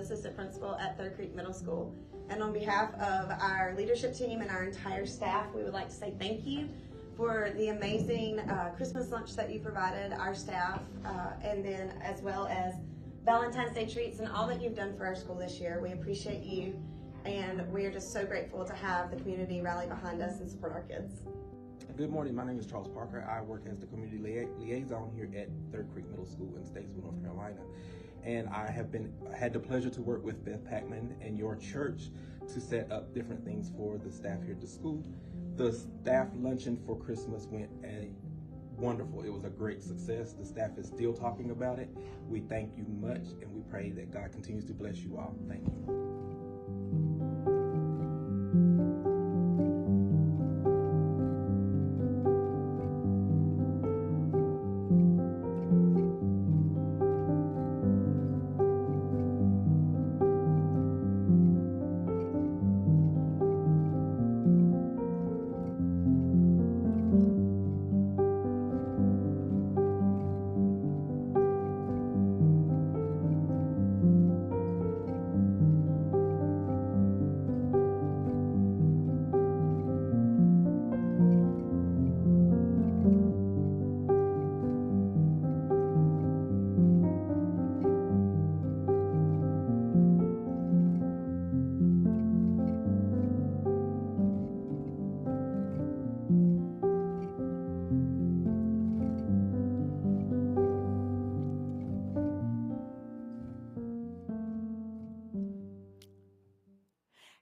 the assistant principal at Third Creek Middle School. And on behalf of our leadership team and our entire staff, we would like to say thank you for the amazing Christmas lunch that you provided our staff, and then as well as Valentine's Day treats and all that you've done for our school this year. We appreciate you, and we are just so grateful to have the community rally behind us and support our kids. Good morning, my name is Charles Parker. I work as the community liaison here at Third Creek Middle School in Statesville, North Carolina. And I have had the pleasure to work with Beth Packman and your church to set up different things for the staff here at the school. The staff luncheon for Christmas went wonderful. It was a great success. The staff is still talking about it. We thank you much, and we pray that God continues to bless you all. Thank you.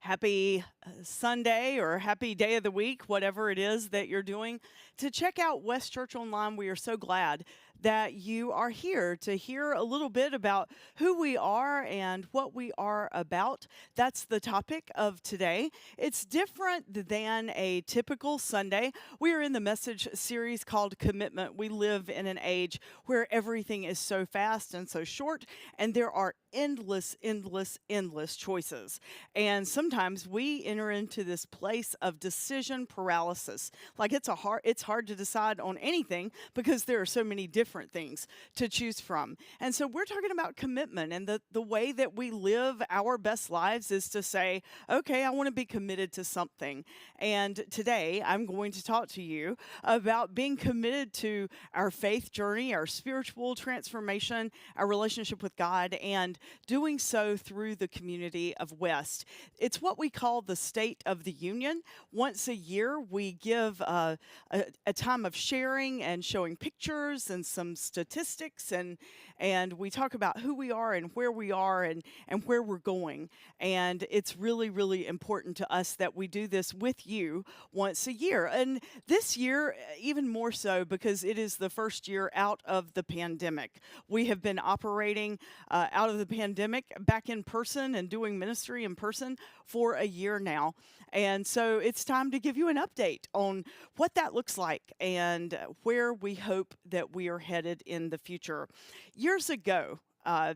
Happy Sunday or happy day of the week, whatever it is that you're doing. To check out West Church Online, we are so glad that you are here to hear a little bit about who we are and what we are about. That's the topic of today. It's different than a typical Sunday. We are in the message series called Commitment. We live in an age where everything is so fast and so short, and there are endless choices. And sometimes we enter into this place of decision paralysis. Like it's hard to decide on anything because there are so many different things to choose from. And so we're talking about commitment, and the way that we live our best lives is to say, okay, I want to be committed to something. And today I'm going to talk to you about being committed to our faith journey, our spiritual transformation, our relationship with God, and doing so through the community of West. It's what we call the State of the Union. Once a year, we give a time of sharing and showing pictures and some statistics, and we talk about who we are and where we are and where we're going. And it's really, really important to us that we do this with you once a year. And this year, even more so because it is the first year out of the pandemic. We have been operating out of the pandemic back in person and doing ministry in person for a year now. And so it's time to give you an update on what that looks like and where we hope that we are headed in the future. Years ago, I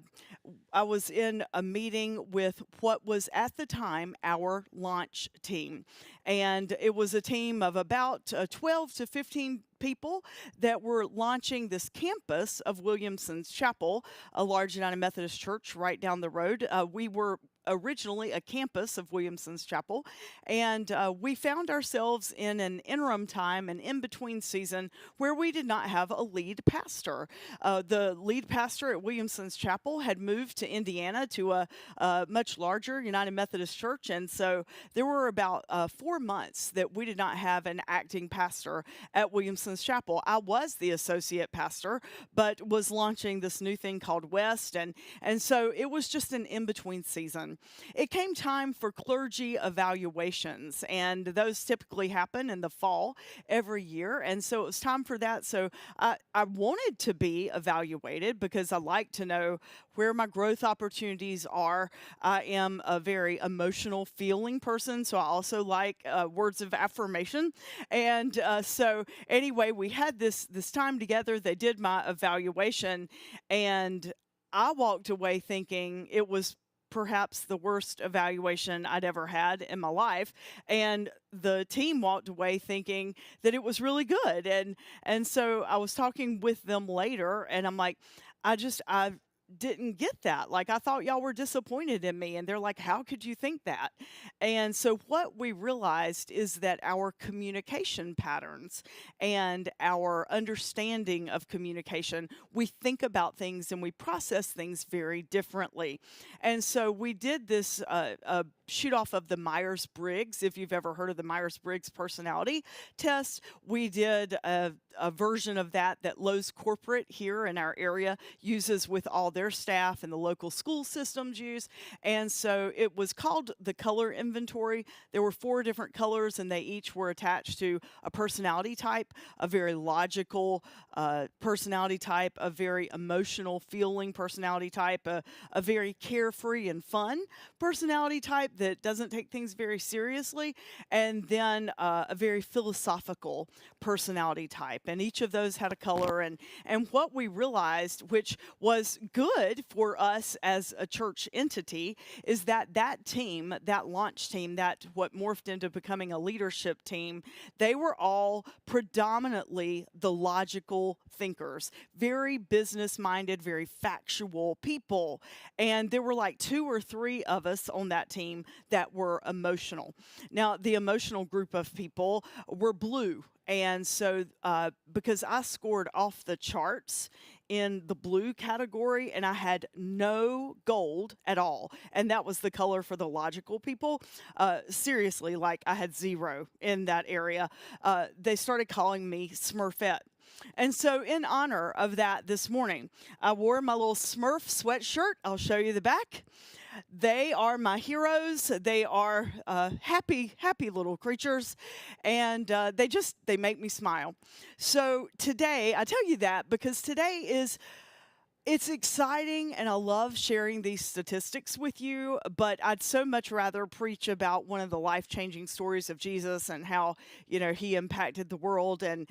was in a meeting with what was at the time our launch team. And it was a team of about 12 to 15 people that were launching this campus of Williamson's Chapel, a large United Methodist church right down the road. We were originally a campus of Williamson's Chapel, and we found ourselves in an interim time, an in-between season, where we did not have a lead pastor. The lead pastor at Williamson's Chapel had moved to Indiana to a much larger United Methodist church, and so there were about 4 months that we did not have an acting pastor at Williamson's Chapel. I was the associate pastor, but was launching this new thing called West, and so it was just an in-between season. It came time for clergy evaluations, and those typically happen in the fall every year, and so it was time for that. So I wanted to be evaluated because I like to know where my growth opportunities are. I am a very emotional feeling person, so I also like words of affirmation. And so anyway, we had this time together. They did my evaluation, and I walked away thinking it was perhaps the worst evaluation I'd ever had in my life. And the team walked away thinking that it was really good. And so I was talking with them later, and I'm like, I've didn't get that. Like, I thought y'all were disappointed in me. And they're like, how could you think that? And so what we realized is that our communication patterns and our understanding of communication, we think about things and we process things very differently. And so we did this shoot off of the Myers-Briggs. If you've ever heard of the Myers-Briggs personality test, we did a version of that Lowe's Corporate here in our area uses with all their staff and the local school systems use. And so it was called the color inventory. There were 4 different colors, and they each were attached to a personality type, a very logical personality type, a very emotional feeling personality type, a very carefree and fun personality type that doesn't take things very seriously, and then a very philosophical personality type. And each of those had a color. And what we realized, which was good for us as a church entity, is that team, that launch team, that what morphed into becoming a leadership team, they were all predominantly the logical thinkers, very business-minded, very factual people. And there were like 2 or 3 of us on that team that were emotional. Now, the emotional group of people were blue. And so because I scored off the charts in the blue category and I had no gold at all, and that was the color for the logical people, seriously, like I had 0 in that area, they started calling me Smurfette. And so in honor of that this morning, I wore my little Smurf sweatshirt. I'll show you the back. They are my heroes. They are happy little creatures, and they make me smile. So today, I tell you that because today it's exciting, and I love sharing these statistics with you, but I'd so much rather preach about one of the life-changing stories of Jesus and how, he impacted the world and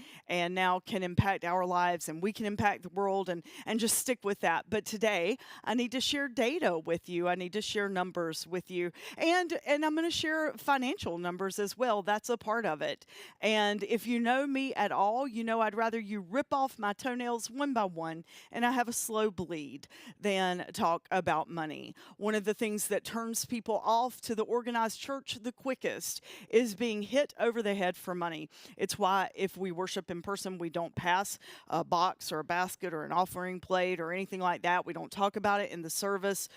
now can impact our lives, and we can impact the world, and just stick with that. But today, I need to share data with you. I need to share numbers with you, and I'm going to share financial numbers as well. That's a part of it. And if you know me at all, I'd rather you rip off my toenails one by one, and I have a slow bleed than talk about money. One of the things that turns people off to the organized church the quickest is being hit over the head for money. It's why if we worship in person, we don't pass a box or a basket or an offering plate or anything like that. We don't talk about it in the service.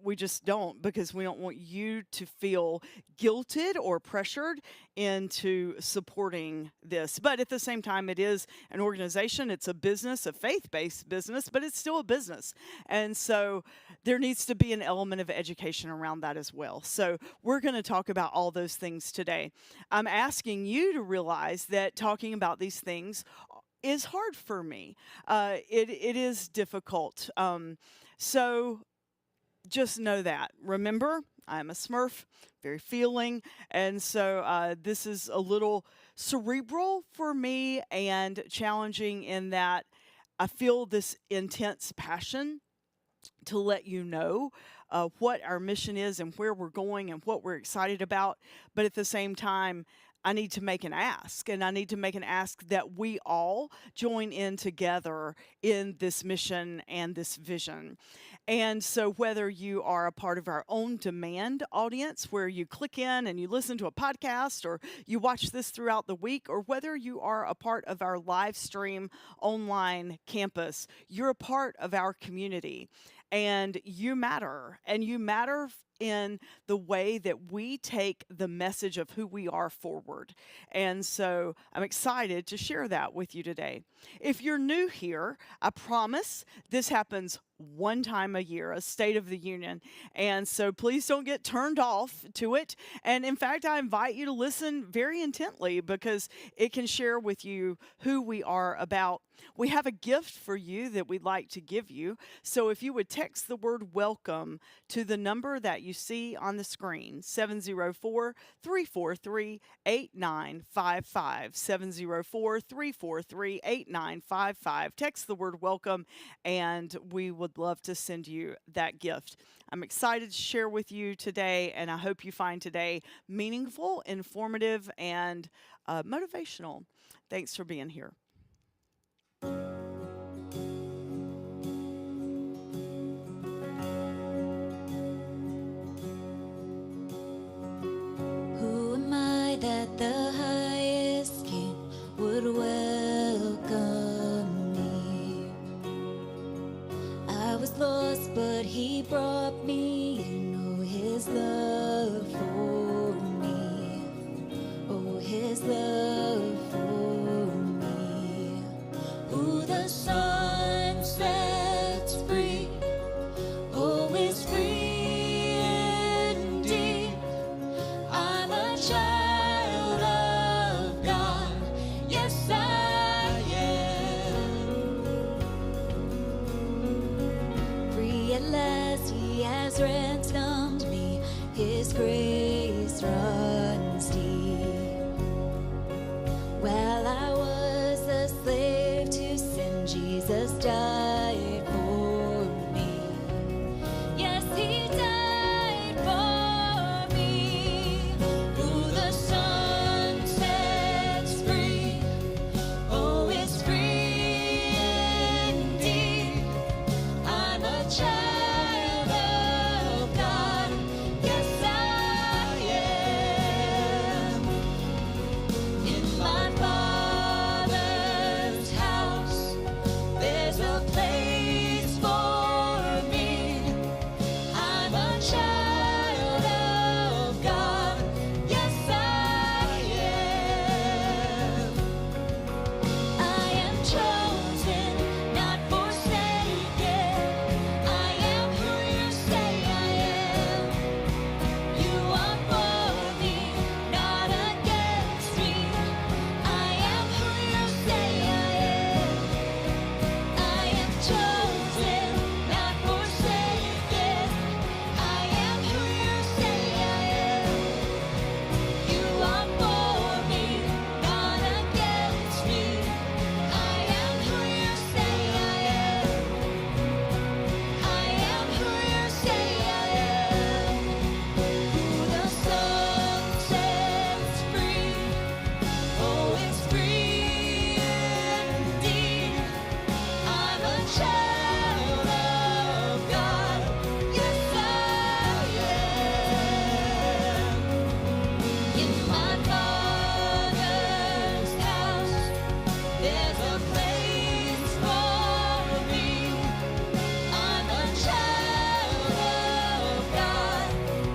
We just don't, because we don't want you to feel guilted or pressured into supporting this. But at the same time, it is an organization. It's a business, a faith-based business, but it's still a business. And so there needs to be an element of education around that as well. So we're going to talk about all those things today. I'm asking you to realize that talking about these things is hard for me. It is difficult. So just know that. Remember, I'm a Smurf, very feeling, and so this is a little cerebral for me and challenging in that I feel this intense passion to let you know what our mission is and where we're going and what we're excited about. But at the same time, I need to make an ask, and I need to make an ask that we all join in together in this mission and this vision. And so whether you are a part of our own demand audience, where you click in and you listen to a podcast, or you watch this throughout the week, or whether you are a part of our live stream online campus, you're a part of our community. And you matter in the way that we take the message of who we are forward. And so I'm excited to share that with you today. If you're new here, I promise this happens one time a year, a State of the Union. And so please don't get turned off to it. And in fact, I invite you to listen very intently, because it can share with you who we are about. We have a gift for you that we'd like to give you. So if you would text the word welcome to the number that you see on the screen, 704-343-8955, 704-343-8955. Text the word welcome, and we would love to send you that gift. I'm excited to share with you today, and I hope you find today meaningful, informative, and motivational. Thanks for being here. His love for me. Who the Son sets free, oh, is free indeed. I'm a child of God, yes I am. Free at last, He has ransomed me. His grace runs deep. While I was a slave to sin, Jesus died for me. Yes, He died for me. Who the Son sets free, oh, is free indeed. I'm a child of God, yes I am. In my Father's house, there's a place for me. I'm a child of God, yes I am. I am chosen, not forsaken. I am who you say I am. You are for me, not against me. I am who you say I am. I am chosen, not forsaken. I am who you say I am. You are for me, not against me. I am who you say I am. I am who you say I am. Who the Son sets free, oh, it's free indeed. I'm a child of God, yes I am. In my Father's house, there's a place for me. I'm a child of God,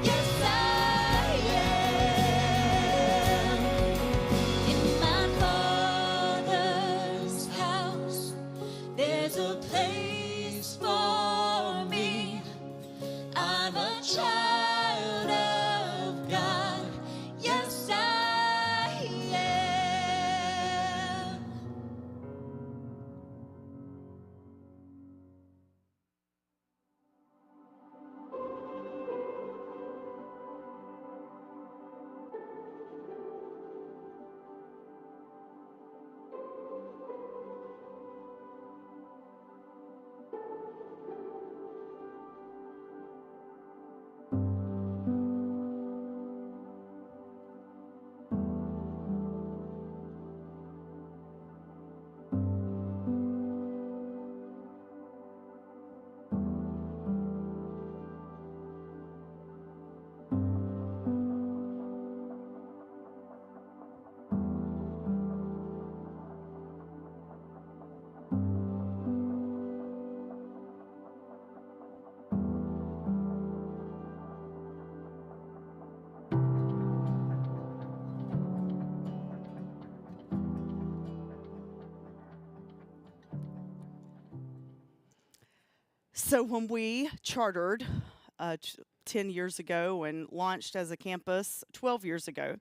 yes I am. In my Father's house, there's a place for me. I'm a child of God, yes I am. So when we chartered 10 years ago and launched as a campus 12 years ago,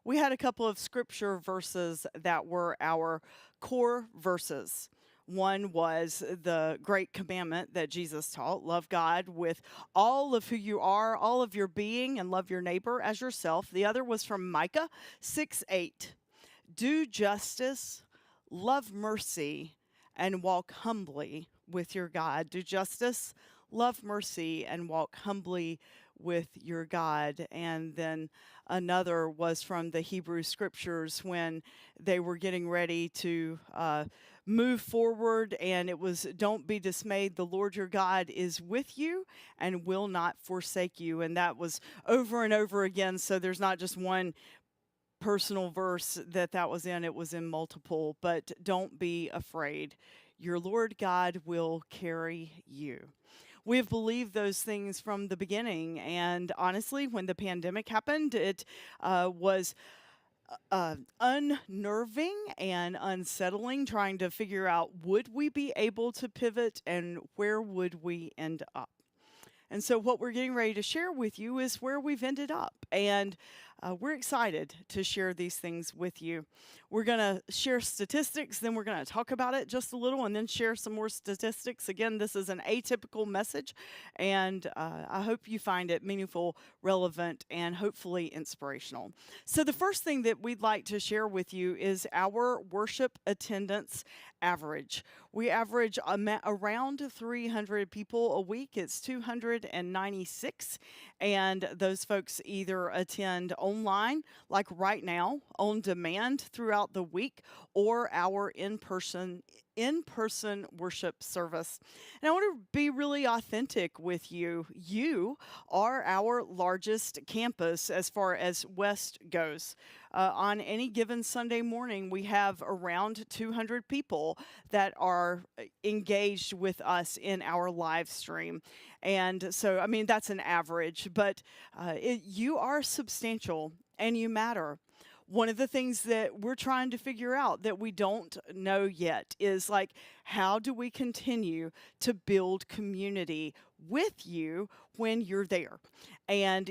we had a couple of scripture verses that were our core verses. One was the great commandment that Jesus taught, love God with all of who you are, all of your being, and love your neighbor as yourself. The other was from Micah 6:8. Do justice, love mercy, and walk humbly with your God. Do justice, love mercy, and walk humbly with your God. And then another was from the Hebrew scriptures when they were getting ready to move forward, and it was, don't be dismayed, the Lord your God is with you and will not forsake you. And that was over and over again, so there's not just one personal verse that was in, it was in multiple. But don't be afraid, your Lord God will carry you. We have believed those things from the beginning, and honestly, when the pandemic happened, it was unnerving and unsettling, trying to figure out would we be able to pivot and where would we end up. And so, what we're getting ready to share with you is where we've ended up. And we're excited to share these things with you. We're going to share statistics, then we're going to talk about it just a little, and then share some more statistics. Again, this is an atypical message, and I hope you find it meaningful, relevant, and hopefully inspirational. So, the first thing that we'd like to share with you is our worship attendance average. We average around 300 people a week. It's 296, and those folks either attend online, like right now, on demand throughout the week, or our in-person worship service. And I want to be really authentic with you. You are our largest campus as far as West goes. On any given Sunday morning, we have around 200 people that are engaged with us in our live stream. And so, I mean, that's an average, but you are substantial and you matter. One of the things that we're trying to figure out that we don't know yet is like, how do we continue to build community with you when you're there? And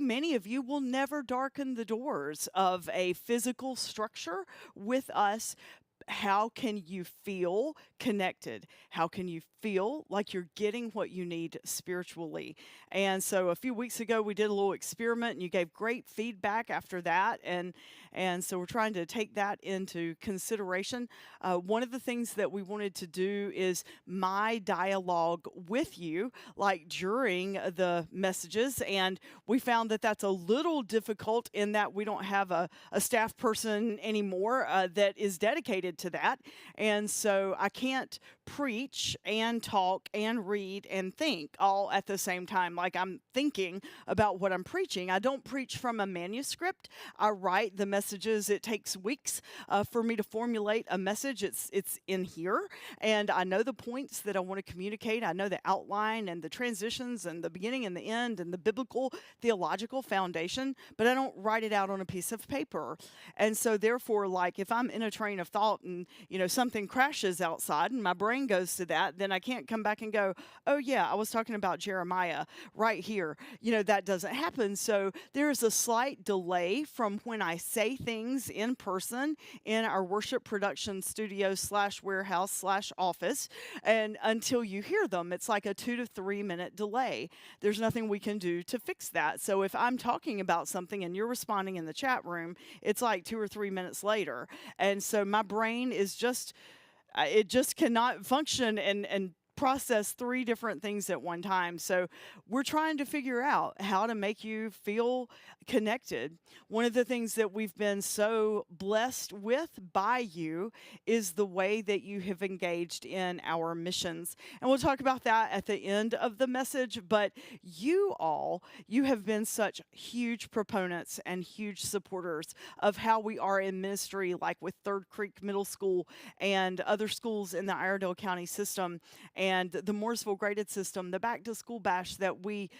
many of you will never darken the doors of a physical structure with us. How can you feel connected? How can you feel like you're getting what you need spiritually? And so a few weeks ago, we did a little experiment and you gave great feedback after that. And so we're trying to take that into consideration. One of the things that we wanted to do is my dialogue with you, like during the messages. And we found that that's a little difficult in that we don't have a staff person anymore that is dedicated to that. And so I can't preach and talk and read and think all at the same time. Like I'm thinking about what I'm preaching. I don't preach from a manuscript. I write the messages. It takes weeks for me to formulate a message. It's in here. And I know the points that I want to communicate. I know the outline and the transitions and the beginning and the end and the biblical theological foundation, but I don't write it out on a piece of paper. And so therefore, like if I'm in a train of thought and, something crashes outside and my brain goes to that, then I can't come back and go, oh yeah, I was talking about Jeremiah right here. That doesn't happen. So there is a slight delay from when I say things in person in our worship production studio / warehouse / office and until you hear them. It's like a 2 to 3 minute delay. There's nothing we can do to fix that. So if I'm talking about something and you're responding in the chat room, it's like 2 or 3 minutes later. And so my brain is it just cannot function and process 3 different things at one time. So we're trying to figure out how to make you feel connected. One of the things that we've been so blessed with by you is the way that you have engaged in our missions. And we'll talk about that at the end of the message, but you have been such huge proponents and huge supporters of how we are in ministry, like with Third Creek Middle School and other schools in the Iredell County system, and the Mooresville graded system, the back to school bash that we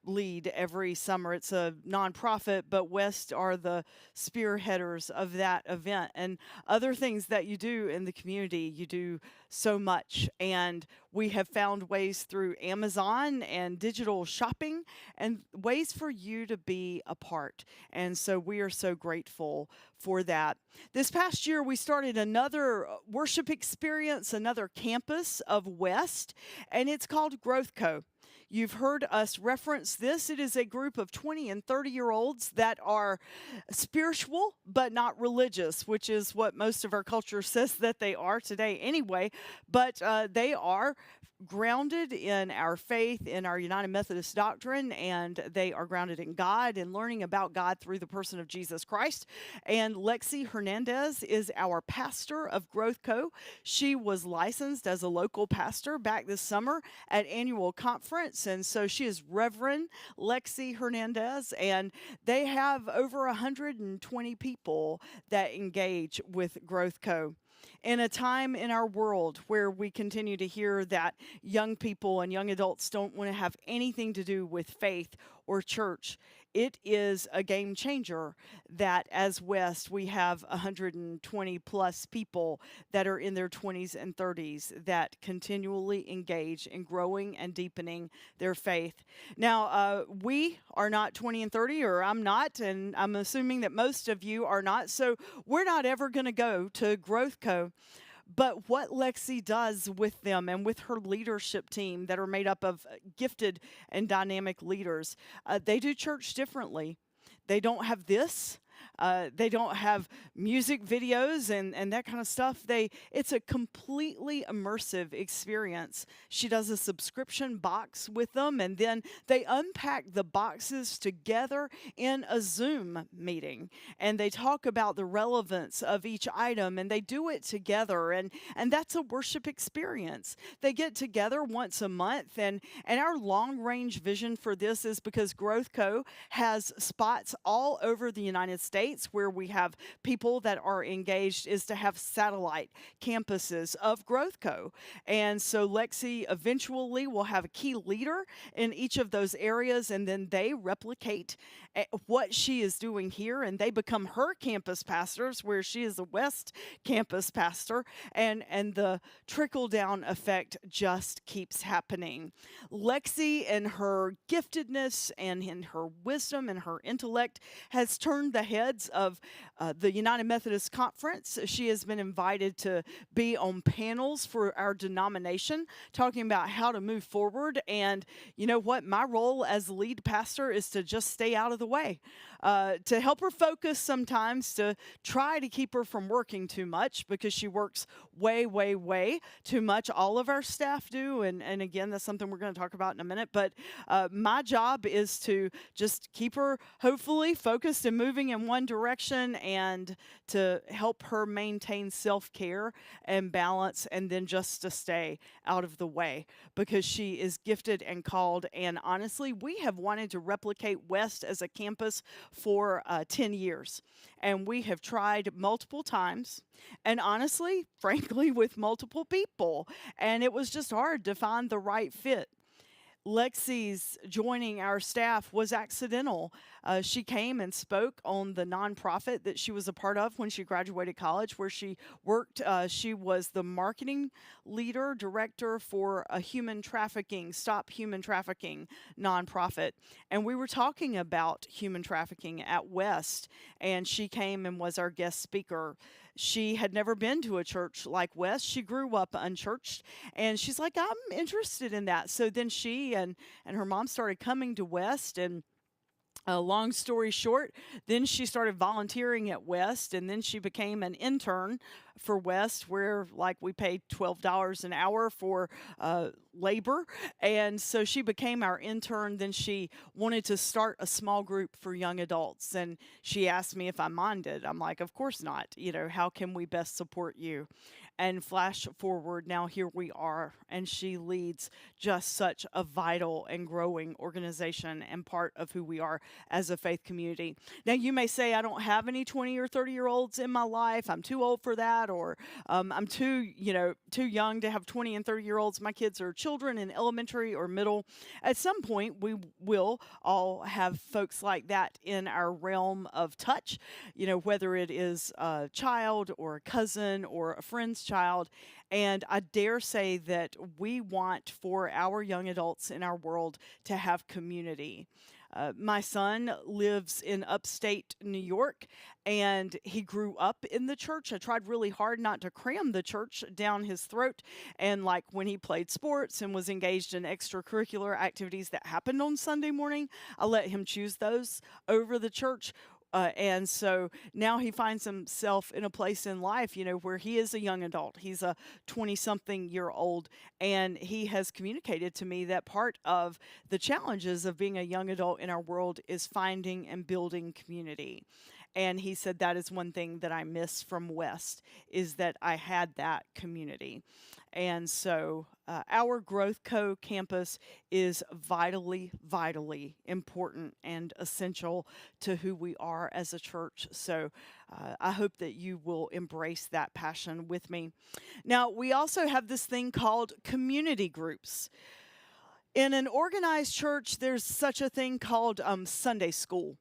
lead every summer. It's a nonprofit, but West are the spearheaders of that event, and other things that you do in the community. You do so much, and we have found ways through Amazon and digital shopping and ways for you to be a part. And so we are so grateful for that. This past year, we started another worship experience, another campus of West, and it's called GrowthCo. You've heard us reference this. It is a group of 20 and 30-year-olds that are spiritual but not religious, which is what most of our culture says that they are today anyway. But they are grounded in our faith, in our United Methodist doctrine, and they are grounded in God and learning about God through the person of Jesus Christ. And Lexi Hernandez is our pastor of GrowthCo. She was licensed as a local pastor back this summer at annual conference, and so she is Reverend Lexi Hernandez, and they have over 120 people that engage with GrowthCo. In a time in our world where we continue to hear that young people and young adults don't want to have anything to do with faith or church, it is a game changer that as West, we have 120 plus people that are in their 20s and 30s that continually engage in growing and deepening their faith. Now, we are not 20 and 30, or I'm not, and I'm assuming that most of you are not, so we're not ever going to go to GrowthCo. But what Lexi does with them and with her leadership team that are made up of gifted and dynamic leaders, they do church differently. They don't have this. They don't have music videos and that kind of stuff. It's a completely immersive experience. She does a subscription box with them, and then they unpack the boxes together in a Zoom meeting, and they talk about the relevance of each item, and they do it together, and that's a worship experience. They get together once a month, and our long-range vision for this is because GrowthCo has spots all over the United States where we have people that are engaged, is to have satellite campuses of GrowthCo. And so Lexi eventually will have a key leader in each of those areas, and then they replicate what she is doing here, and they become her campus pastors, where she is the West campus pastor, and the trickle-down effect just keeps happening. Lexi, in her giftedness and in her wisdom and her intellect, has turned the heads of the United Methodist Conference. She has been invited to be on panels for our denomination, talking about how to move forward. And you know what? My role as lead pastor is to just stay out of the way, to help her focus sometimes, to try to keep her from working too much, because she works way, way, way too much. All of our staff do. And again, that's something we're going to talk about in a minute. But my job is to just keep her hopefully focused and moving in one direction, and to help her maintain self-care and balance, and then just to stay out of the way, because she is gifted and called. And honestly, we have wanted to replicate West as a campus for 10 years. And we have tried multiple times, and honestly, frankly, with multiple people. And it was just hard to find the right fit. Lexi's joining our staff was accidental. She came and spoke on the nonprofit that she was a part of when she graduated college, where she worked. She was the marketing director for a Stop Human Trafficking nonprofit. And we were talking about human trafficking at West, and she came and was our guest speaker. She had never been to a church like West. She grew up unchurched, and she's like, I'm interested in that. So then she and her mom started coming to West, and long story short, then she started volunteering at West, and then she became an intern for West, where we paid $12 an hour for labor. And so she became our intern. Then she wanted to start a small group for young adults, and she asked me if I minded. I'm like, of course not. How can we best support you? And flash forward, now here we are, and she leads just such a vital and growing organization and part of who we are as a faith community. Now, you may say, I don't have any 20 or 30-year-olds in my life. I'm too old for that, or I'm too young to have 20 and 30-year-olds. My kids are children in elementary or middle. At some point, we will all have folks like that in our realm of touch, whether it is a child or a cousin or a friend's child. And I dare say that we want for our young adults in our world to have community. My son lives in upstate New York, and he grew up in the church. I tried really hard not to cram the church down his throat. And when he played sports and was engaged in extracurricular activities that happened on Sunday morning, I let him choose those over the church. And so now he finds himself in a place in life, where he is a young adult. He's a 20-something-year-old, and he has communicated to me that part of the challenges of being a young adult in our world is finding and building community. And he said that is one thing that I miss from West, is that I had that community. And so our GrowthCo campus is vitally, vitally important and essential to who we are as a church. So I hope that you will embrace that passion with me. Now, we also have this thing called community groups. In an organized church, there's such a thing called Sunday school.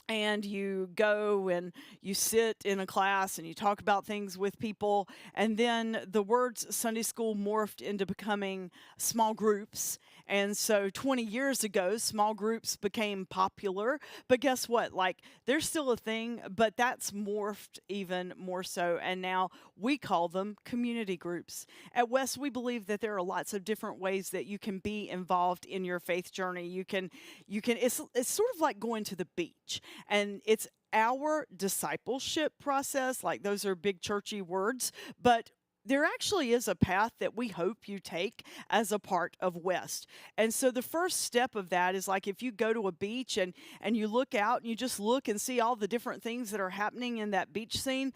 And you go and you sit in a class and you talk about things with people. And then the words Sunday school morphed into becoming small groups. And so 20 years ago, small groups became popular. But guess what? Like, they're still a thing, but that's morphed even more so. And now we call them community groups. At West, we believe that there are lots of different ways that you can be involved in your faith journey. It's sort of like going to the beach. And it's our discipleship process. Like, those are big churchy words, but there actually is a path that we hope you take as a part of West. And so the first step of that is, like, if you go to a beach and you look out and you just look and see all the different things that are happening in that beach scene,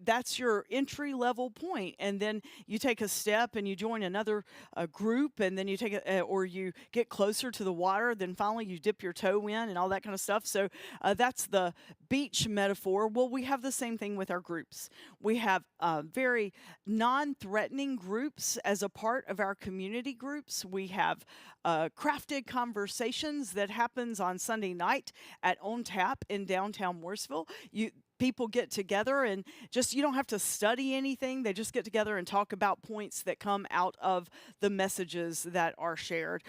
that's your entry level point. And then you take a step and you join another group, and then you take or you get closer to the water. Then finally you dip your toe in and all that kind of stuff. So that's the beach metaphor. Well, we have the same thing with our groups. We have very non-threatening groups as a part of our community groups. We have crafted conversations that happens on Sunday night at On Tap in downtown Mooresville. People get together and you don't have to study anything. They just get together and talk about points that come out of the messages that are shared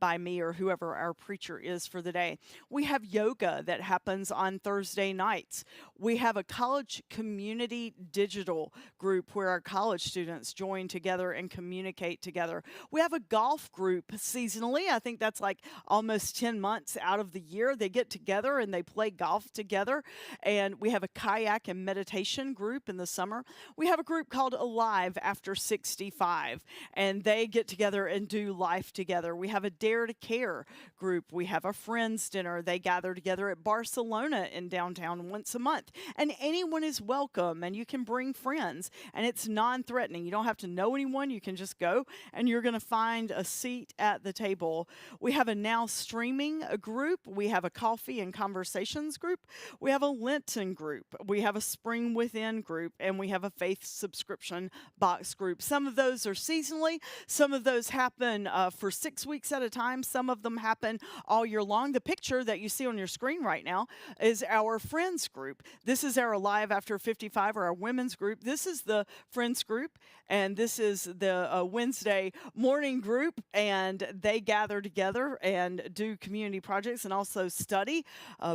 by me or whoever our preacher is for the day. We have yoga that happens on Thursday nights. We have a college community digital group where our college students join together and communicate together. We have a golf group seasonally. I think that's like almost 10 months out of the year. They get together and they play golf together. And we have a kayak and meditation group in the summer. We have a group called Alive After 65, and they get together and do life together. We have a Dare to Care group. We have a friends dinner. They gather together at Barcelona in downtown once a month, and anyone is welcome, and you can bring friends, and it's non-threatening. You don't have to know anyone. You can just go, and you're going to find a seat at the table. We have a now streaming group. We have a coffee and conversations group. We have a Lenten group. We have a Spring Within group, and we have a faith subscription box group. Some of those are seasonally. Some of those happen for 6 weeks at a time. Some of them happen all year long. The picture that you see on your screen right now is our friends group. This is our Alive After 55, or our women's group. This is the friends group, and this is the Wednesday morning group, and they gather together and do community projects and also study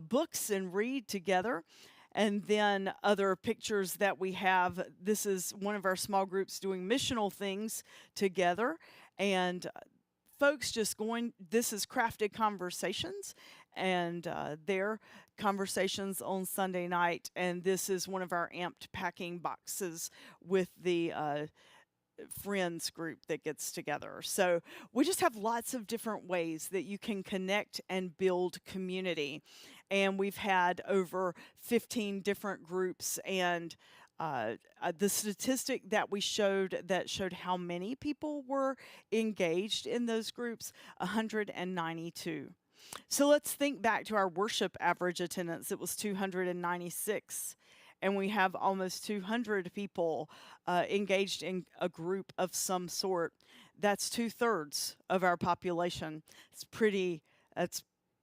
books and read together. And then other pictures that we have, this is one of our small groups doing missional things together. And folks this is Crafted Conversations, and their conversations on Sunday night. And this is one of our amped packing boxes with the friends group that gets together. So we just have lots of different ways that you can connect and build community. And we've had over 15 different groups, and the statistic that we showed how many people were engaged in those groups, 192. So let's think back to our worship average attendance. It was 296. And we have almost 200 people engaged in a group of some sort. That's 2/3 of our population. That's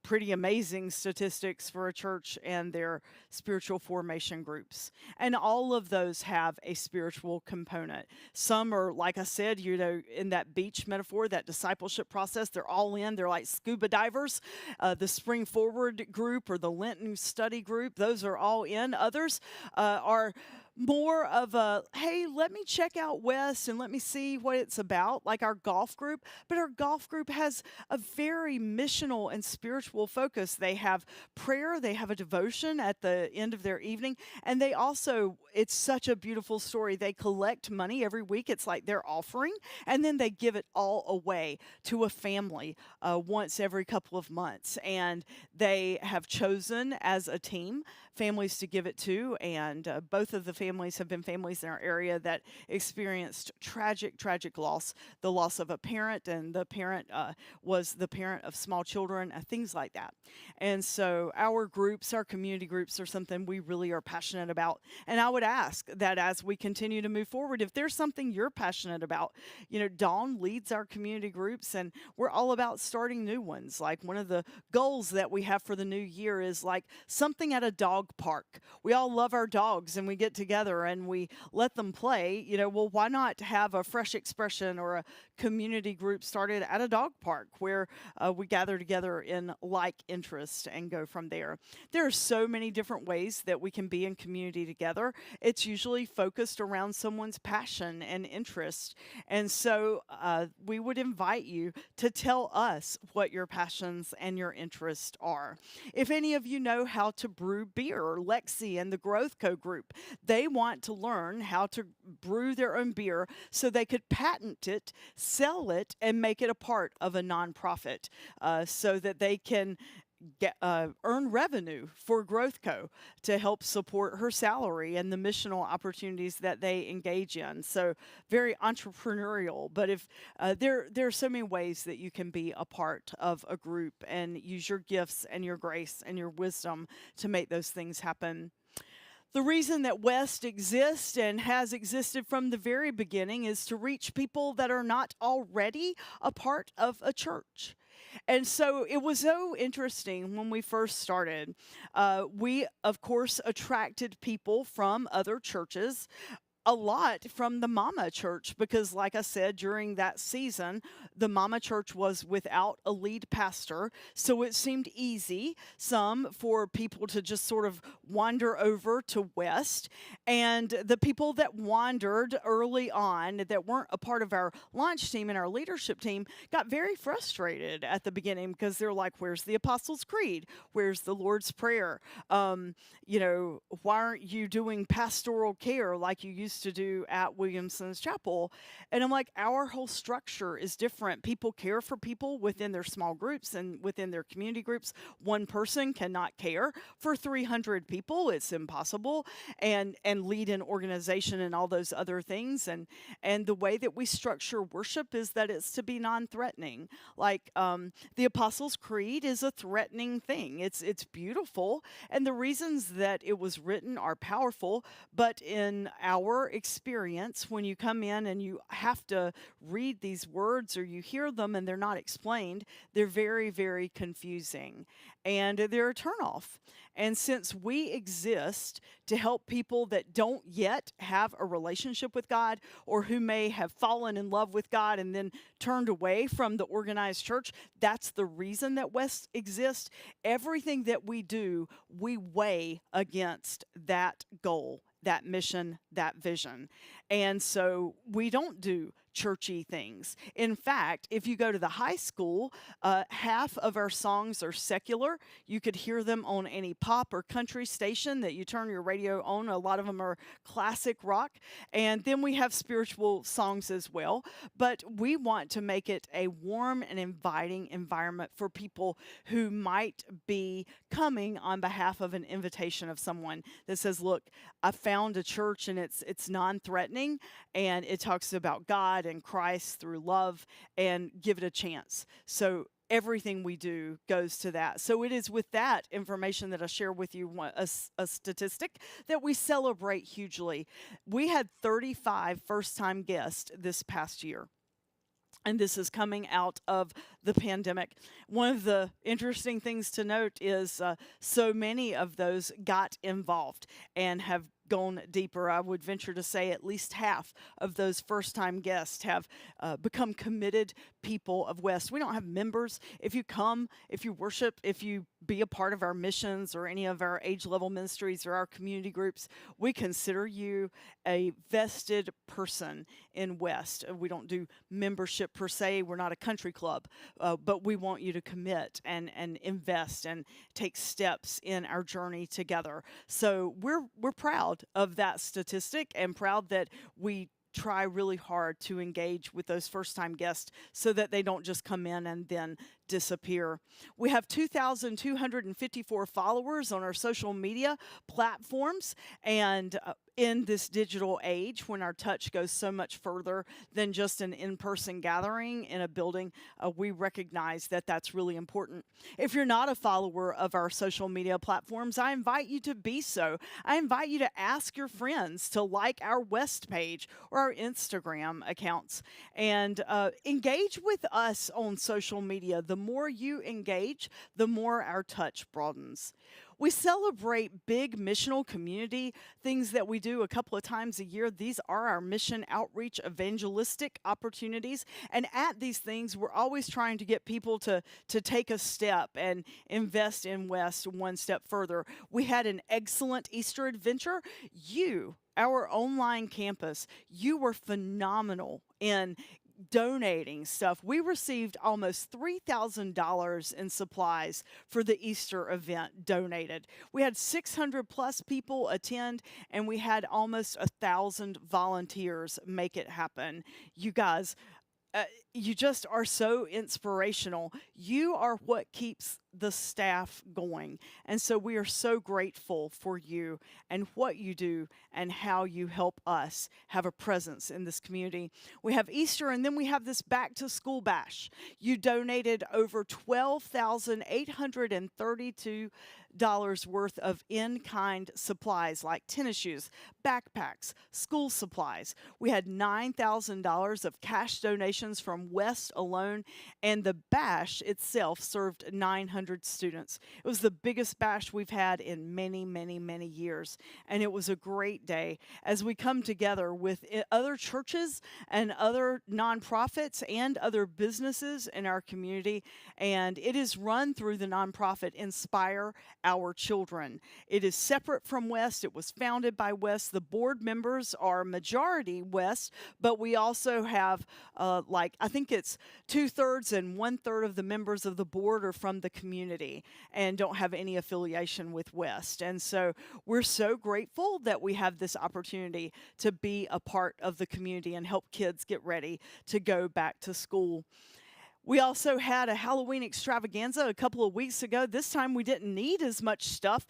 pretty amazing statistics for a church and their spiritual formation groups. And all of those have a spiritual component. Some are, like I said, in that beach metaphor, that discipleship process, they're all in. They're like scuba divers. The Spring Forward group or the Lenten study group, those are all in. Others are more of a, hey, let me check out West and let me see what it's about, like our golf group. But our golf group has a very missional and spiritual focus. They have prayer, they have a devotion at the end of their evening, and they also, it's such a beautiful story. They collect money every week. It's like their offering, and then they give it all away to a family once every couple of months. And they have chosen as a team families to give it to, and both of the families have been families in our area that experienced tragic loss, the loss of a parent, and the parent was the parent of small children, things like that. And so our groups, our community groups, are something we really are passionate about. And I would ask that as we continue to move forward, if there's something you're passionate about, Dawn leads our community groups, and we're all about starting new ones. Like, one of the goals that we have for the new year is like something at a dog park. We all love our dogs, and we get together and we let them play. Well, why not have a fresh expression or a community group started at a dog park where we gather together in like interest and go from there. There are so many different ways that we can be in community together. It's usually focused around someone's passion and interest. And so we would invite you to tell us what your passions and your interests are. If any of you know how to brew beer, Lexi and the GrowthCo group, they want to learn how to brew their own beer so they could patent it, sell it, and make it a part of a nonprofit so that they can earn revenue for GrowthCo to help support her salary and the missional opportunities that they engage in. So very entrepreneurial, but if there are so many ways that you can be a part of a group and use your gifts and your grace and your wisdom to make those things happen. The reason that West exists and has existed from the very beginning is to reach people that are not already a part of a church. And so it was so interesting when we first started. We, of course, attracted people from other churches, a lot from the Mama Church, because like I said, during that season, the Mama Church was without a lead pastor. So it seemed easy, for people to just sort of wander over to West. And the people that wandered early on that weren't a part of our launch team and our leadership team got very frustrated at the beginning because they're like, where's the Apostles' Creed? Where's the Lord's Prayer? Why aren't you doing pastoral care like you used to do at Williamson's Chapel? And I'm like, our whole structure is different. People care for people within their small groups and within their community groups. One person cannot care for 300 people. It's impossible. And lead an organization and all those other things. And the way that we structure worship is that it's to be non-threatening. Like the Apostles' Creed is a threatening thing. It's beautiful. And the reasons that it was written are powerful, but in our experience, when you come in and you have to read these words or you hear them and they're not explained, they're very, very confusing and they're a turnoff. And since we exist to help people that don't yet have a relationship with God or who may have fallen in love with God and then turned away from the organized church, that's the reason that West exists. Everything that we do, we weigh against that goal, that mission, that vision. And so we don't do churchy things. In fact, if you go to the high school, half of our songs are secular. You could hear them on any pop or country station that you turn your radio on. A lot of them are classic rock. And then we have spiritual songs as well. But we want to make it a warm and inviting environment for people who might be coming on behalf of an invitation of someone that says, look, I found a church and it's non-threatening and it talks about God and Christ through love, and give it a chance. So everything we do goes to that. So it is with that information that I share with you a statistic that we celebrate hugely. We had 35 first-time guests this past year. And this is coming out of the pandemic. One of the interesting things to note is so many of those got involved and have gone deeper. I would venture to say at least half of those first-time guests have become committed people of West. We don't have members. If you come, if you worship, if you be a part of our missions or any of our age-level ministries or our community groups, we consider you a vested person in West. We don't do membership per se. We're not a country club, but we want you to commit and invest and take steps in our journey together. So we're proud of that statistic and proud that we try really hard to engage with those first-time guests so that they don't just come in and then disappear. We have 2,254 followers on our social media platforms, and in this digital age, when our touch goes so much further than just an in-person gathering in a building, we recognize that that's really important. If you're not a follower of our social media platforms, I invite you to be so. I invite you to ask your friends to like our West page or our Instagram accounts and engage with us on social media. The more you engage, the more our touch broadens. We celebrate big missional community things that we do a couple of times a year. These are our mission outreach evangelistic opportunities. And at these things, we're always trying to get people to take a step and invest in West one step further. We had an excellent Easter adventure. You, our online campus, you were phenomenal in donating stuff. We received almost $3,000 in supplies for the Easter event donated. We had 600 plus people attend, and we had almost 1,000 volunteers make it happen. You guys, you just are so inspirational. You are what keeps the staff going. And so we are so grateful for you and what you do and how you help us have a presence in this community. We have Easter, and then we have this back to school bash. You donated over $12,832 worth of in-kind supplies like tennis shoes, backpacks, school supplies. We had $9,000 of cash donations from West alone, and the bash itself served 900 students. It was the biggest bash we've had in many, many, many years, and it was a great day as we come together with other churches and other nonprofits and other businesses in our community, and it is run through the nonprofit Inspire Our Children. It is separate from West. It was founded by West. The board members are majority West, but we also have I think it's 2/3 and 1/3 of the members of the board are from the community and don't have any affiliation with West. And so we're so grateful that we have this opportunity to be a part of the community and help kids get ready to go back to school. We also had a Halloween extravaganza a couple of weeks ago. This time we didn't need as much stuff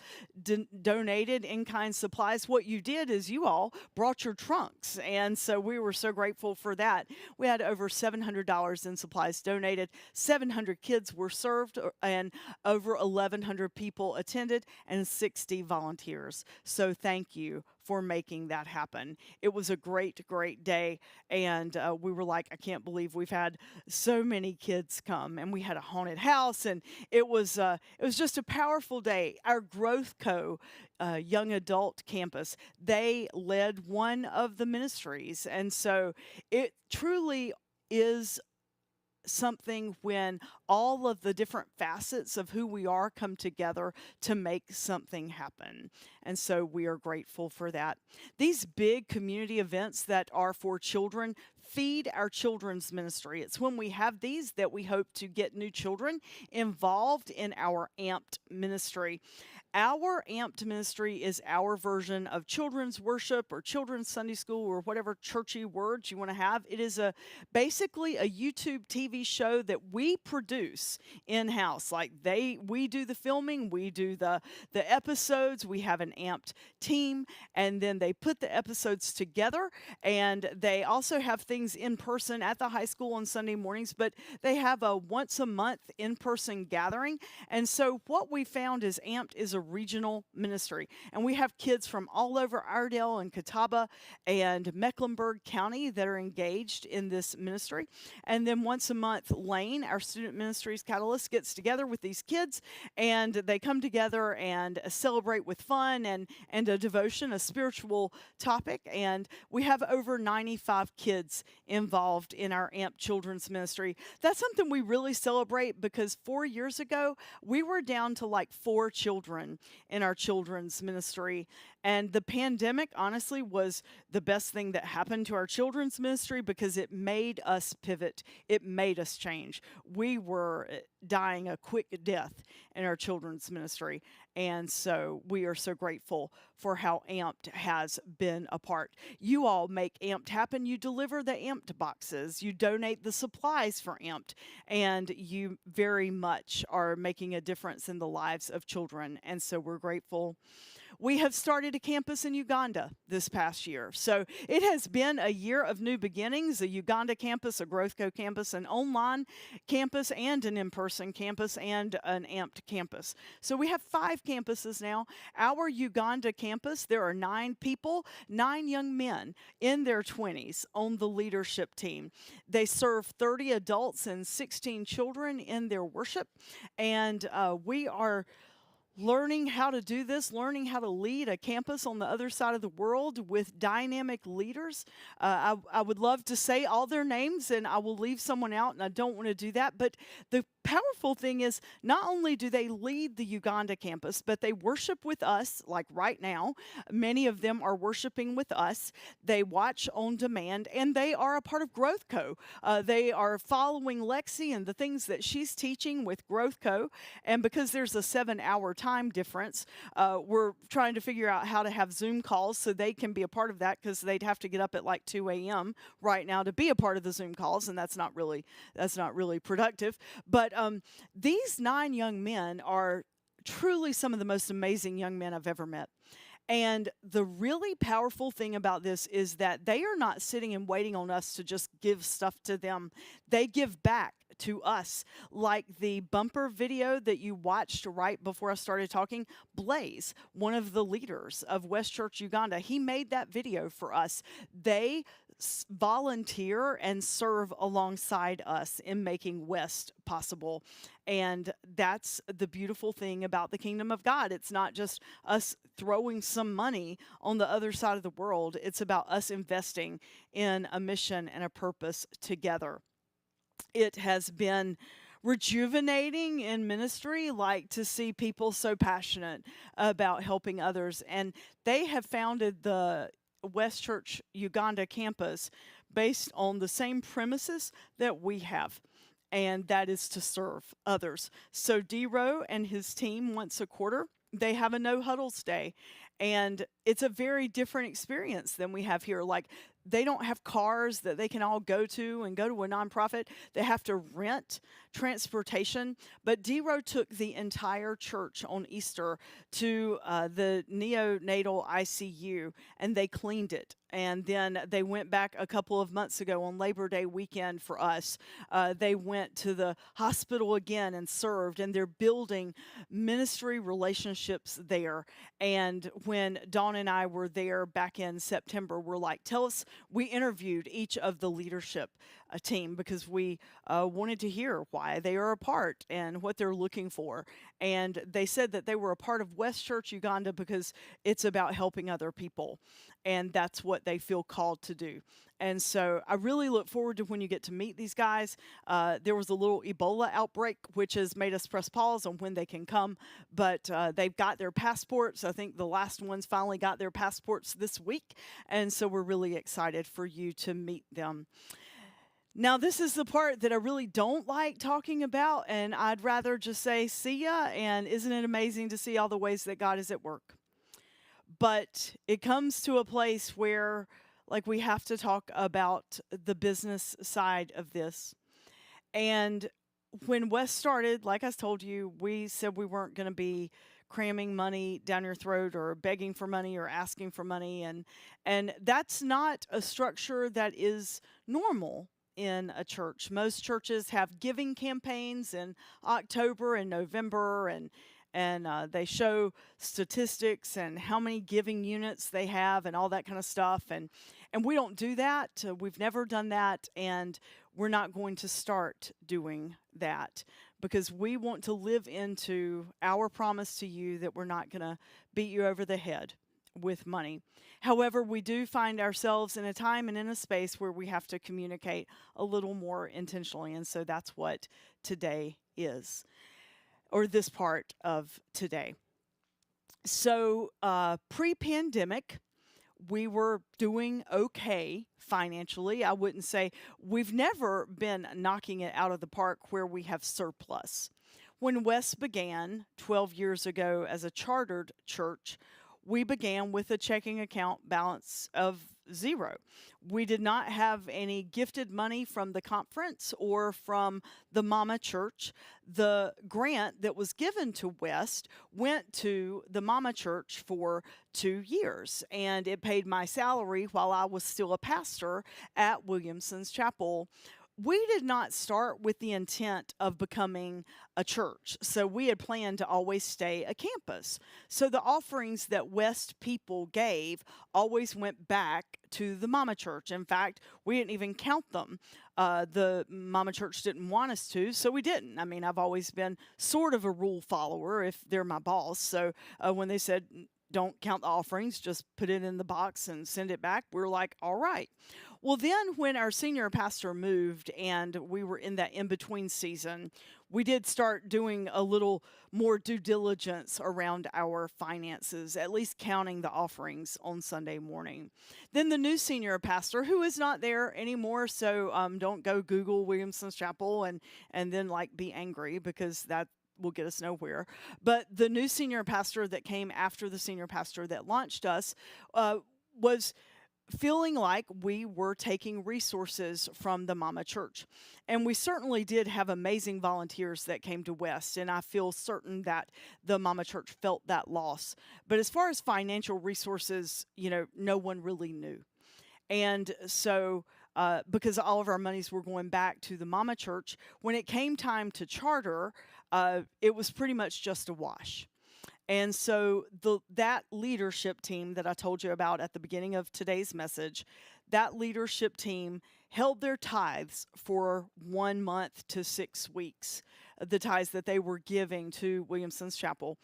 donated, in-kind supplies. What you did is you all brought your trunks, and so we were so grateful for that. We had over $700 in supplies donated. 700 kids were served, and over 1,100 people attended, and 60 volunteers. So thank you for making that happen. It was a great, great day, and we were like, I can't believe we've had so many kids come, and we had a haunted house, and it was just a powerful day. Our GrowthCo young adult campus, they led one of the ministries, and so it truly is something when all of the different facets of who we are come together to make something happen. And so we are grateful for that. These big community events that are for children feed our children's ministry. It's when we have these that we hope to get new children involved in our AMPed ministry. Our AMPed ministry is our version of children's worship or children's Sunday school or whatever churchy words you want to have. It is basically a YouTube TV show that we produce in-house. Like we do the filming, we do the episodes, we have an AMPed team, and then they put the episodes together, and they also have things in person at the high school on Sunday mornings, but they have a once a month in-person gathering. And so what we found is AMPed is a regional ministry, and we have kids from all over Iredell and Catawba and Mecklenburg County that are engaged in this ministry. And then once a month, Lane, our student ministries catalyst, gets together with these kids, and they come together and celebrate with fun and a devotion, a spiritual topic. And we have over 95 kids involved in our AMP Children's Ministry. That's something we really celebrate because 4 years ago, we were down to like 4 children in our children's ministry. And the pandemic, honestly, was the best thing that happened to our children's ministry because it made us pivot. It made us change. We were dying a quick death in our children's ministry. And so we are so grateful for how Amped has been a part. You all make Amped happen. You deliver the Amped boxes. You donate the supplies for Amped. And you very much are making a difference in the lives of children. And so we're grateful. We have started a campus in Uganda this past year. So it has been a year of new beginnings, a Uganda campus, a GrowthCo campus, an online campus, and an in-person campus, and an Amped campus. So we have 5 campuses now. Our Uganda campus, there are 9 people, 9 young men in their 20s on the leadership team. They serve 30 adults and 16 children in their worship, and we are learning how to do this, learning how to lead a campus on the other side of the world with dynamic leaders. I would love to say all their names, and I will leave someone out, and I don't want to do that. But the powerful thing is not only do they lead the Uganda campus, but they worship with us, like right now. Many of them are worshiping with us. They watch on demand, and they are a part of GrowthCo. They are following Lexi and the things that she's teaching with GrowthCo, and because there's a 7-hour time difference, we're trying to figure out how to have Zoom calls so they can be a part of that, because they'd have to get up at like 2 a.m. right now to be a part of the Zoom calls, and that's not really productive. But these 9 young men are truly some of the most amazing young men I've ever met. And the really powerful thing about this is that they are not sitting and waiting on us to just give stuff to them. They give back to us, like the bumper video that you watched right before I started talking. Blaze, one of the leaders of West Church Uganda, he made that video for us. They volunteer and serve alongside us in making West possible. And that's the beautiful thing about the kingdom of God. It's not just us throwing some money on the other side of the world. It's about us investing in a mission and a purpose together. It has been rejuvenating in ministry, like to see people so passionate about helping others. And they have founded the West Church Uganda campus based on the same premises that we have, and that is to serve others. So D-Row and his team, once a quarter, they have a no huddles day, and it's a very different experience than we have here. Like, they don't have cars that they can all go to a nonprofit. They have to rent transportation. But D-Row took the entire church on Easter to the neonatal ICU, and they cleaned it. And then they went back a couple of months ago on Labor Day weekend for us. They went to the hospital again and served, and they're building ministry relationships there. And when Dawn and I were there back in September, we're like, we interviewed each of the leadership team because we wanted to hear why they are a part and what they're looking for. And they said that they were a part of West Church Uganda because it's about helping other people. And that's what they feel called to do. And so I really look forward to when you get to meet these guys. There was a little Ebola outbreak, which has made us press pause on when they can come. But they've got their passports. I think the last ones finally got their passports this week. And so we're really excited for you to meet them. Now, this is the part that I really don't like talking about, and I'd rather just say, see ya, and isn't it amazing to see all the ways that God is at work? But it comes to a place where, like, we have to talk about the business side of this. And when West started, like I told you, we said we weren't going to be cramming money down your throat or begging for money or asking for money. And that's not a structure that is normal in a church. Most churches have giving campaigns in October and November, and they show statistics and how many giving units they have and all that kind of stuff. And we don't do that. We've never done that, and we're not going to start doing that because we want to live into our promise to you that we're not going to beat you over the head with money. However, we do find ourselves in a time and in a space where we have to communicate a little more intentionally, and so that's what today is, or this part of today. So pre-pandemic, we were doing okay financially. I wouldn't say we've never been knocking it out of the park where we have surplus. When West began 12 years ago as a chartered church, we began with a checking account balance of zero. We did not have any gifted money from the conference or from the Mama Church. The grant that was given to West went to the Mama Church for 2 years, and it paid my salary while I was still a pastor at Williamson's Chapel. We did not start with the intent of becoming a church. So we had planned to always stay a campus. So the offerings that West people gave always went back to the Mama Church. In fact, we didn't even count them. The Mama Church didn't want us to, so we didn't. I mean, I've always been sort of a rule follower if they're my boss. So when they said, don't count the offerings, just put it in the box and send it back, we were like, all right. Well, then when our senior pastor moved and we were in that in-between season, we did start doing a little more due diligence around our finances, at least counting the offerings on Sunday morning. Then the new senior pastor, who is not there anymore, so don't go Google Williamson's Chapel and then like be angry, because that will get us nowhere. But the new senior pastor that came after the senior pastor that launched us was feeling like we were taking resources from the Mama Church. And we certainly did have amazing volunteers that came to West, and I feel certain that the Mama Church felt that loss. But as far as financial resources, no one really knew. And so because all of our monies were going back to the Mama Church, when it came time to charter, it was pretty much just a wash. And so that leadership team that I told you about at the beginning of today's message, that leadership team held their tithes for 1 month to 6 weeks, the tithes that they were giving to Williamson's Chapel.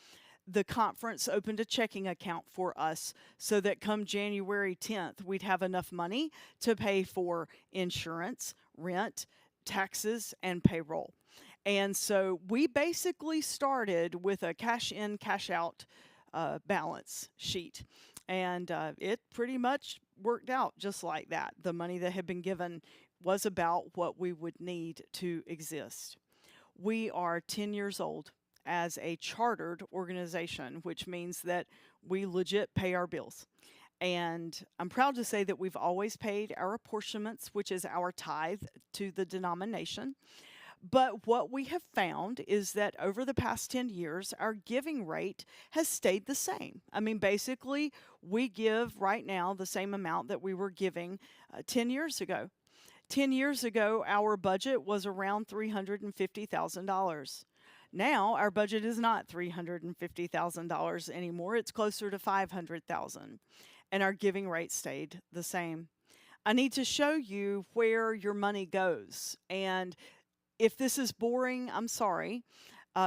The conference opened a checking account for us so that come January 10th, we'd have enough money to pay for insurance, rent, taxes, and payroll. And so we basically started with a cash in, cash out balance sheet. And it pretty much worked out just like that. The money that had been given was about what we would need to exist. We are 10 years old as a chartered organization, which means that we legit pay our bills. And I'm proud to say that we've always paid our apportionments, which is our tithe to the denomination. But what we have found is that over the past 10 years, our giving rate has stayed the same. I mean, basically, we give right now the same amount that we were giving 10 years ago. 10 years ago, our budget was around $350,000. Now, our budget is not $350,000 anymore. It's closer to $500,000. And our giving rate stayed the same. I need to show you where your money goes. And if this is boring, I'm sorry.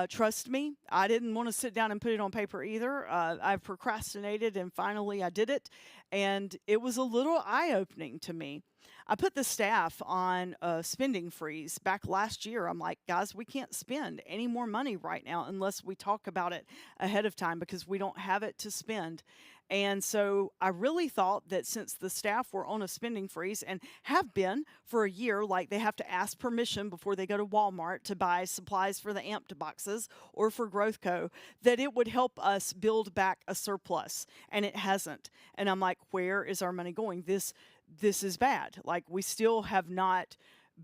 Trust me, I didn't want to sit down and put it on paper either. I've procrastinated, and finally I did it. And it was a little eye-opening to me. I put the staff on a spending freeze back last year. I'm like, guys, we can't spend any more money right now unless we talk about it ahead of time, because we don't have it to spend. And so I really thought that since the staff were on a spending freeze and have been for a year, like they have to ask permission before they go to Walmart to buy supplies for the amped boxes or for GrowthCo, that it would help us build back a surplus. And it hasn't. And I'm like, where is our money going? This is bad. Like, we still have not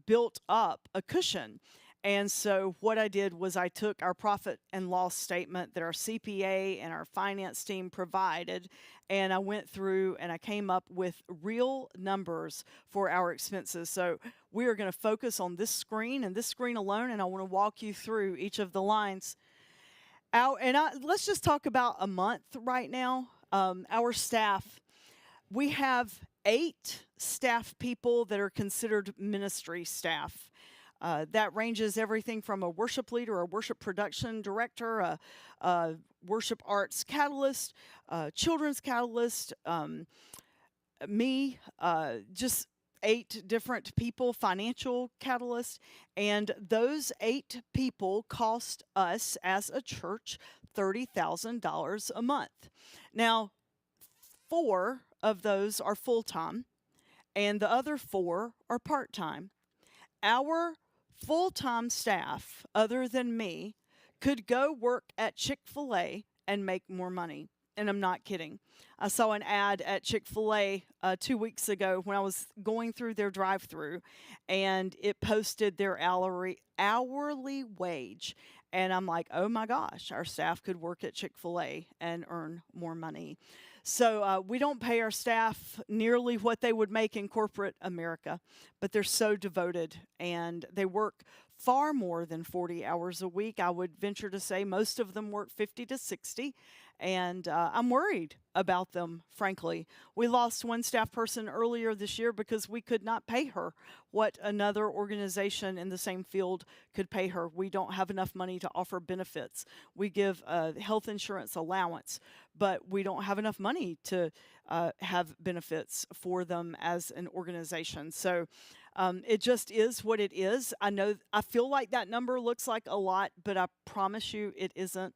built up a cushion. And so what I did was I took our profit and loss statement that our CPA and our finance team provided, and I went through and I came up with real numbers for our expenses. So we are going to focus on this screen and this screen alone, and I want to walk you through each of the lines. Let's just talk about a month right now. Our staff, we have 8 staff people that are considered ministry staff. That ranges everything from a worship leader, a worship production director, a worship arts catalyst, children's catalyst, me, just 8 different people, financial catalyst, and those 8 people cost us as a church $30,000 a month. Now, 4 of those are full-time, and the other 4 are part-time. Our full-time staff, other than me, could go work at Chick-fil-A and make more money. And I'm not kidding. I saw an ad at Chick-fil-A 2 weeks ago when I was going through their drive-through, and it posted their hourly wage. And I'm like, oh my gosh, our staff could work at Chick-fil-A and earn more money. So we don't pay our staff nearly what they would make in corporate America, but they're so devoted, and they work far more than 40 hours a week. I would venture to say most of them work 50 to 60, and I'm worried about them, frankly. We lost one staff person earlier this year because we could not pay her what another organization in the same field could pay her. We don't have enough money to offer benefits. We give a health insurance allowance, but we don't have enough money to have benefits for them as an organization. So it just is what it is. I feel like that number looks like a lot, but I promise you it isn't.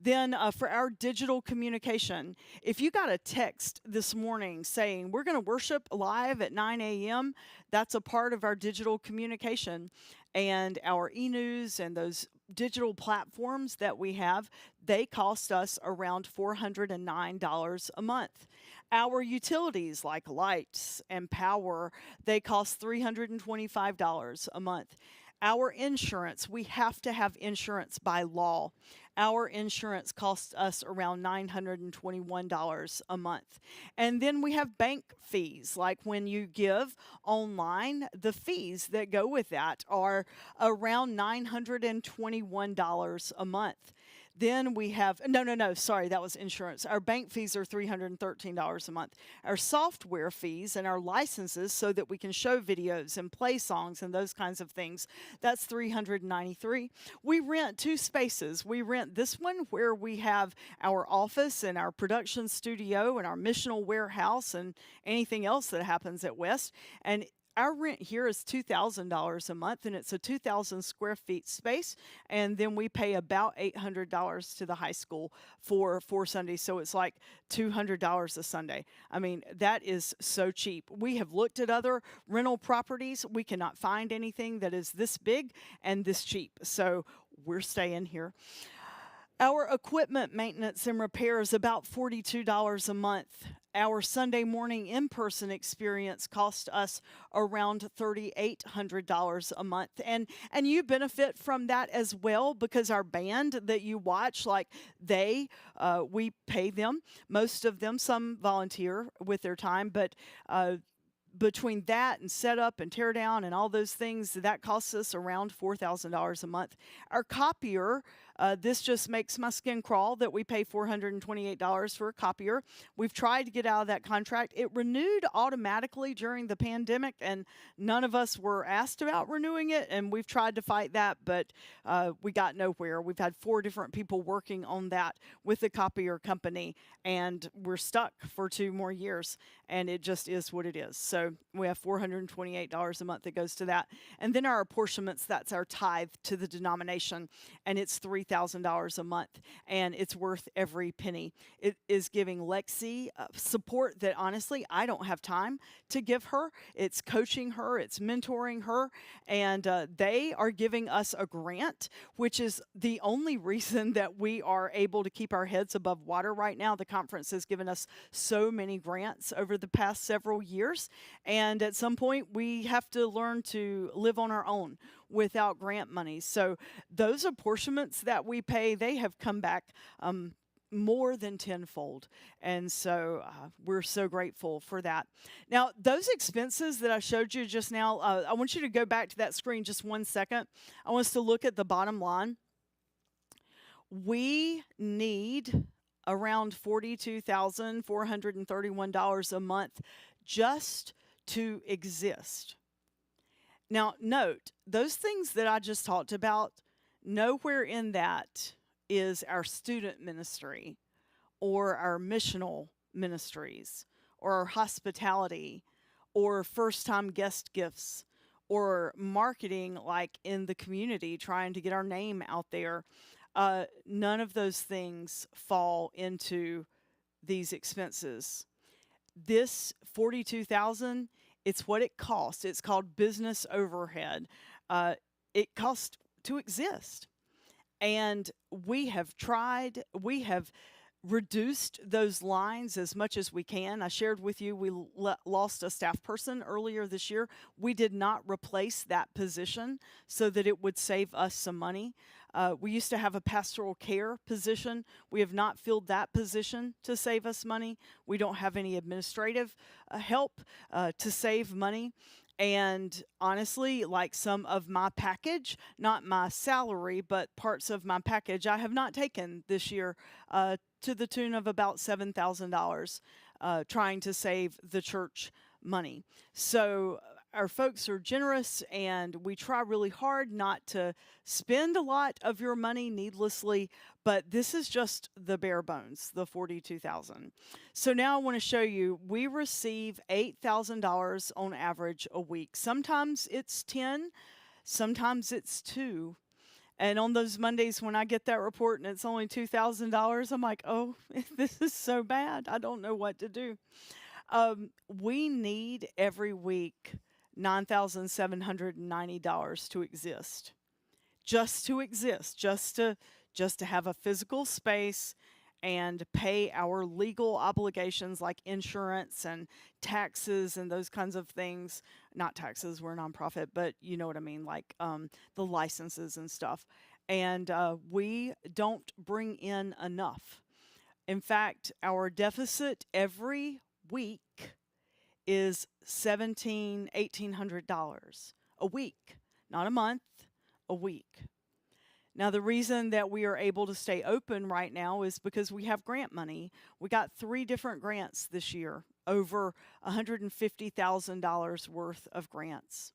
Then for our digital communication, if you got a text this morning saying we're going to worship live at 9 a.m., that's a part of our digital communication. And our e-news and those digital platforms that we have, they cost us around $409 a month. Our utilities like lights and power, they cost $325 a month. Our insurance, we have to have insurance by law. Our insurance costs us around $921 a month. And then we have bank fees, like when you give online, the fees that go with that are around $921 a month. Then we have, sorry, that was insurance. Our bank fees are $313 a month. Our software fees and our licenses so that we can show videos and play songs and those kinds of things, that's $393. We rent 2 spaces. We rent this one where we have our office and our production studio and our missional warehouse and anything else that happens at West. And our rent here is $2,000 a month, and it's a 2,000 square feet space. And then we pay about $800 to the high school for 4 Sundays. So it's like $200 a Sunday. I mean, that is so cheap. We have looked at other rental properties. We cannot find anything that is this big and this cheap. So we're staying here. Our equipment maintenance and repair is about $42 a month. Our Sunday morning in-person experience cost us around $3,800 a month. And you benefit from that as well, because our band that you watch, like we pay them. Most of them, some volunteer with their time, but between that and setup and tear down and all those things, that costs us around $4,000 a month. Our copier, this just makes my skin crawl that we pay $428 for a copier. We've tried to get out of that contract. It renewed automatically during the pandemic, and none of us were asked about renewing it, and we've tried to fight that, but we got nowhere. We've had 4 different people working on that with the copier company, and we're stuck for 2 more years, and it just is what it is. So we have $428 a month that goes to that. And then our apportionments, that's our tithe to the denomination, and it's $3,000 a month, and it's worth every penny. It is giving Lexi support that honestly I don't have time to give her. It's coaching her, it's mentoring her, and they are giving us a grant, which is the only reason that we are able to keep our heads above water right now. The conference has given us so many grants over the past several years, and at some point we have to learn to live on our own without grant money. So those apportionments that we pay, they have come back more than tenfold. And so we're so grateful for that. Now, those expenses that I showed you just now, I want you to go back to that screen just 1 second. I want us to look at the bottom line. We need around $42,431 a month just to exist. Now, note, those things that I just talked about, nowhere in that is our student ministry or our missional ministries or our hospitality or first-time guest gifts or marketing like in the community, trying to get our name out there. None of those things fall into these expenses. This $42,000, it's what it costs. It's called business overhead. It costs to exist. And we have reduced those lines as much as we can. I shared with you we lost a staff person earlier this year. We did not replace that position so that it would save us some money. We used to have a pastoral care position. We have not filled that position to save us money. We don't have any administrative help to save money. And honestly, like some of my package, not my salary, but parts of my package, I have not taken this year to the tune of about $7,000 trying to save the church money. So our folks are generous, and we try really hard not to spend a lot of your money needlessly, but this is just the bare bones, the $42,000. So now I want to show you, we receive $8,000 on average a week. Sometimes it's 10, sometimes it's 2. And on those Mondays when I get that report and it's only $2,000, I'm like, oh, this is so bad. I don't know what to do. We need every week $9,790 to exist. Just to exist, just to have a physical space and pay our legal obligations like insurance and taxes and those kinds of things. Not taxes, we're a nonprofit, but you know what I mean, like the licenses and stuff. And we don't bring in enough. In fact, our deficit every week is $1,800 a week, not a month, a week. Now, the reason that we are able to stay open right now is because we have grant money. We got 3 different grants this year, over $150,000 worth of grants.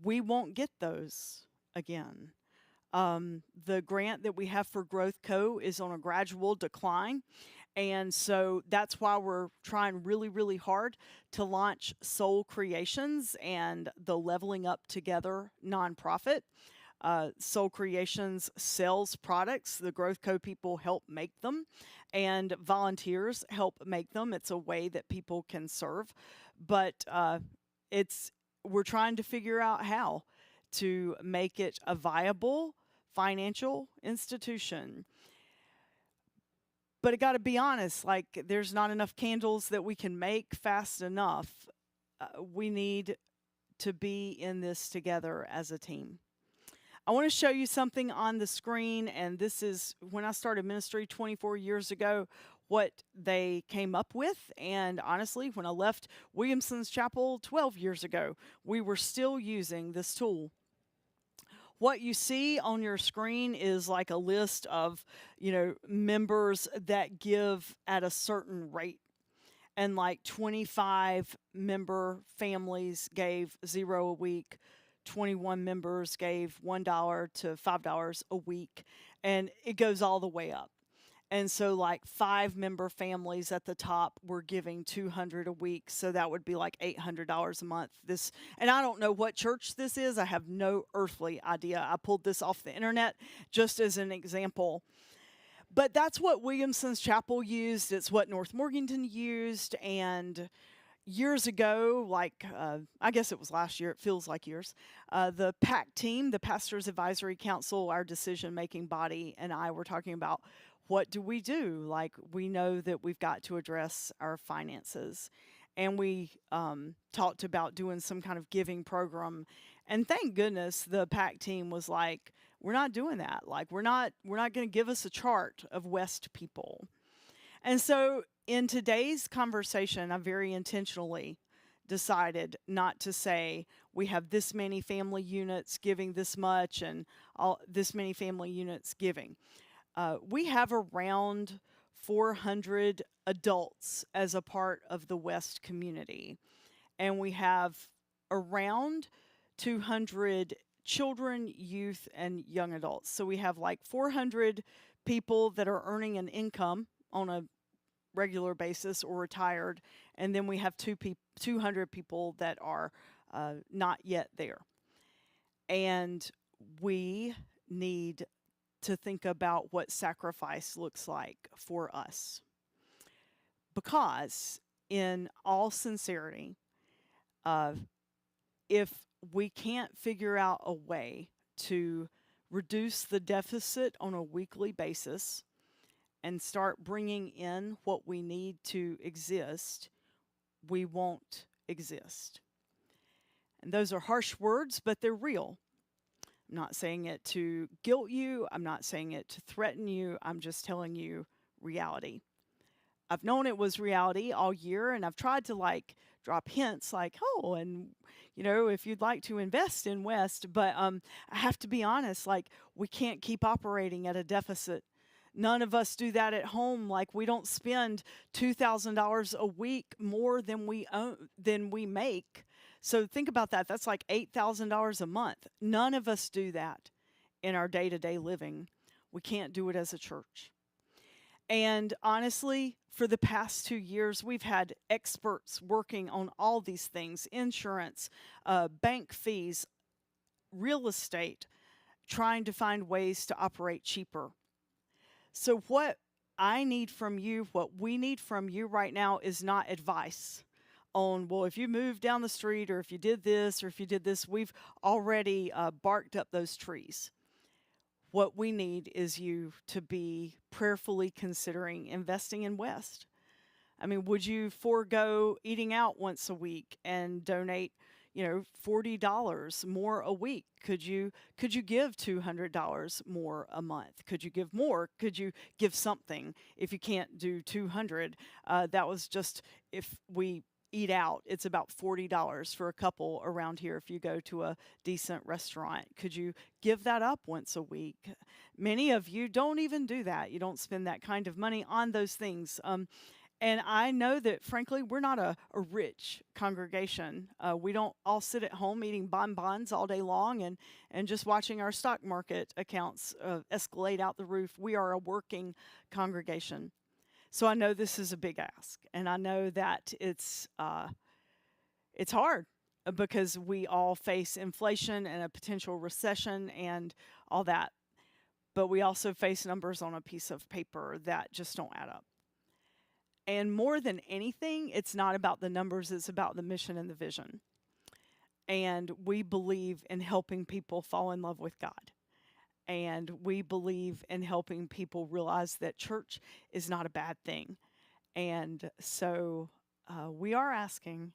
We won't get those again. The grant that we have for GrowthCo is on a gradual decline. And so that's why we're trying really, really hard to launch Soul Creations and the Leveling Up Together nonprofit. Soul Creations sells products. The GrowthCo people help make them, and volunteers help make them. It's a way that people can serve. But we're trying to figure out how to make it a viable financial institution. But I got to be honest, like there's not enough candles that we can make fast enough. We need to be in this together as a team. I want to show you something on the screen, and this is when I started ministry 24 years ago, what they came up with. And honestly, when I left Williamson's Chapel 12 years ago, we were still using this tool. What you see on your screen is like a list of, members that give at a certain rate. And like 25 member families gave $0 a week. 21 members gave $1 to $5 a week. And it goes all the way up. And so like 5 member families at the top were giving $200 a week. So that would be like $800 a month. And I don't know what church this is. I have no earthly idea. I pulled this off the internet just as an example. But that's what Williamson's Chapel used. It's what North Morganton used. And years ago, I guess it was last year, it feels like years, the PAC team, the Pastors Advisory Council, our decision-making body, and I were talking about what do we do? Like, we know that we've got to address our finances. And we talked about doing some kind of giving program. And thank goodness the PAC team was like, we're not doing that. Like, we're not going to give us a chart of West people. And so in today's conversation, I very intentionally decided not to say we have this many family units giving this much and this many family units giving. We have around 400 adults as a part of the West community, and we have around 200 children, youth, and young adults. So we have like 400 people that are earning an income on a regular basis or retired, and then we have 200 people that are not yet there. And we need to think about what sacrifice looks like for us. Because, in all sincerity, if we can't figure out a way to reduce the deficit on a weekly basis and start bringing in what we need to exist, we won't exist. And those are harsh words, but they're real. I'm not saying it to guilt you. I'm not saying it to threaten you. I'm just telling you reality. I've known it was reality all year, and I've tried to drop hints oh, and if you'd like to invest in West, but I have to be honest, we can't keep operating at a deficit. None of us do that at home. We don't spend $2,000 a week more than we make. So think about that. That's like $8,000 a month. None of us do that in our day-to-day living. We can't do it as a church. And honestly, for the past 2 years, we've had experts working on all these things: insurance, bank fees, real estate, trying to find ways to operate cheaper. So what I need from you, what we need from you right now, is not advice on, well, if you moved down the street, or if you did this, or if you did this. We've already barked up those trees. What we need is you to be prayerfully considering investing in West. I mean, would you forego eating out once a week and donate, $40 more a week? Could you give $200 more a month? Could you give more? Could you give something? If you can't do $200, that was just if we eat out, it's about $40 for a couple around here if you go to a decent restaurant. Could you give that up once a week? Many of you don't even do that. You don't spend that kind of money on those things. And I know that, frankly, we're not a rich congregation. We don't all sit at home eating bonbons all day long and just watching our stock market accounts escalate out the roof. We are a working congregation. So I know this is a big ask, and I know that it's hard because we all face inflation and a potential recession and all that. But we also face numbers on a piece of paper that just don't add up. And more than anything, it's not about the numbers, it's about the mission and the vision. And we believe in helping people fall in love with God. And we believe in helping people realize that church is not a bad thing. And so we are asking